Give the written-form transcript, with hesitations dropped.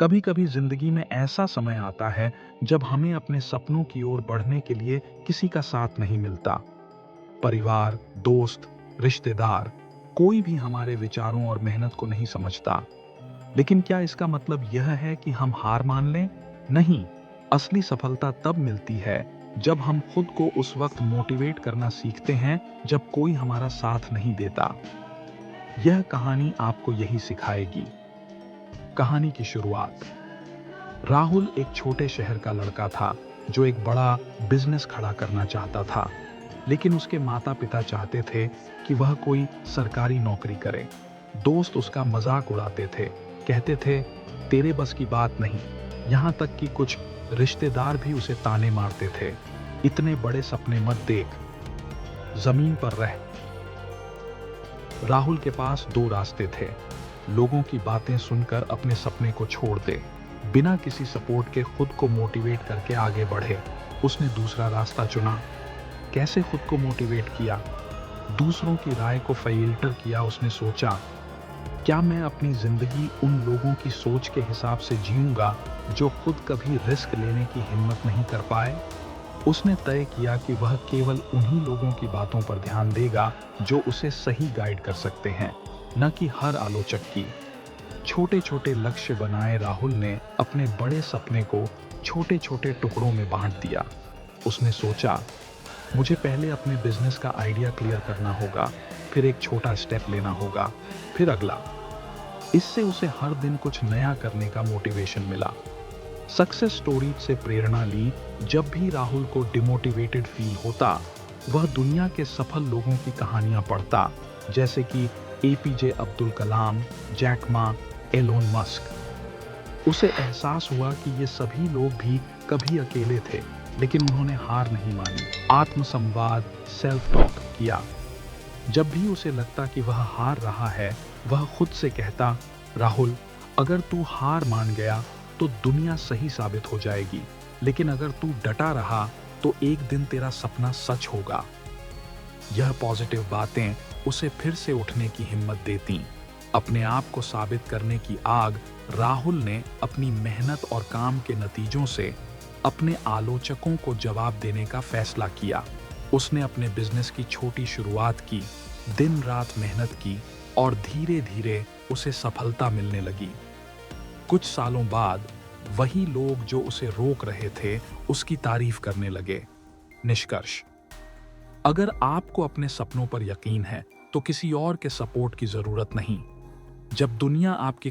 कभी कभी जिंदगी में ऐसा समय आता है जब हमें अपने सपनों की ओर बढ़ने के लिए किसी का साथ नहीं मिलता। परिवार, दोस्त, रिश्तेदार, कोई भी हमारे विचारों और मेहनत को नहीं समझता। लेकिन क्या इसका मतलब यह है कि हम हार मान लें? नहीं। असली सफलता तब मिलती है जब हम खुद को उस वक्त मोटिवेट करना सीखते हैं जब कोई हमारा साथ नहीं देता। यह कहानी आपको यही सिखाएगी। कहानी की शुरुआत। राहुल एक छोटे शहर का लड़का था जो एक बड़ा बिजनेस खड़ा करना चाहता था। लेकिन उसके माता पिता चाहते थे कि वह कोई सरकारी नौकरी करे। दोस्त उसका मजाक उड़ाते थे, कहते थे तेरे बस की बात नहीं। यहाँ तक कि कुछ रिश्तेदार भी उसे ताने मारते थे, इतने बड़े सपने मत देख, जमीन पर रह। राहुल के पास दो रास्ते थे। लोगों की बातें सुनकर अपने सपने को छोड़ दे, बिना किसी सपोर्ट के खुद को मोटिवेट करके आगे बढ़े। उसने दूसरा रास्ता चुना। कैसे खुद को मोटिवेट किया? दूसरों की राय को फिल्टर किया। उसने सोचा, क्या मैं अपनी जिंदगी उन लोगों की सोच के हिसाब से जीऊंगा जो खुद कभी रिस्क लेने की हिम्मत नहीं कर पाए? उसने तय किया कि वह केवल उन्हीं लोगों की बातों पर ध्यान देगा जो उसे सही गाइड कर सकते हैं, न कि हर आलोचक की। छोटे छोटे लक्ष्य बनाए राहुल ने अपने बड़े सपने को छोटे छोटे टुकड़ों में बांट दिया। उसने सोचा, मुझे पहले अपने बिजनेस का आइडिया क्लियर करना होगा, फिर एक छोटा स्टेप लेना होगा, फिर अगला। इससे उसे हर दिन कुछ नया करने का मोटिवेशन मिला। सक्सेस स्टोरी से प्रेरणा ली। जब भी राहुल को डिमोटिवेटेड फील होता, वह दुनिया के सफल लोगों की कहानियां पढ़ता, जैसे कि APJ Abdul Kalam, Jack Ma, Elon Musk. उसे एहसास हुआ कि ये सभी लोग भी कभी अकेले थे, लेकिन उन्होंने हार नहीं मानी। आत्मसंवाद, सेल्फ टॉक किया। जब भी उसे लगता कि वह हार रहा है, वह खुद से कहता, राहुल, अगर तू हार मान गया तो दुनिया सही साबित हो जाएगी, लेकिन अगर तू डटा रहा तो एक दिन तेरा सपना सच होगा। यह पॉजिटिव बातें उसे फिर से उठने की हिम्मत देती। अपने आप को साबित करने की आग राहुल ने अपनी मेहनत और काम के नतीजों से अपने आलोचकों को जवाब देने का फैसला किया। उसने अपने बिजनेस की छोटी शुरुआत की, दिन रात मेहनत की और धीरे धीरे उसे सफलता मिलने लगी। कुछ सालों बाद वही लोग जो उसे रोक रहे थे उसकी तारीफ करने लगे। निष्कर्ष, अगर आपको अपने सपनों पर यकीन है तो किसी और के सपोर्ट की जरूरत नहीं। जब दुनिया आपकी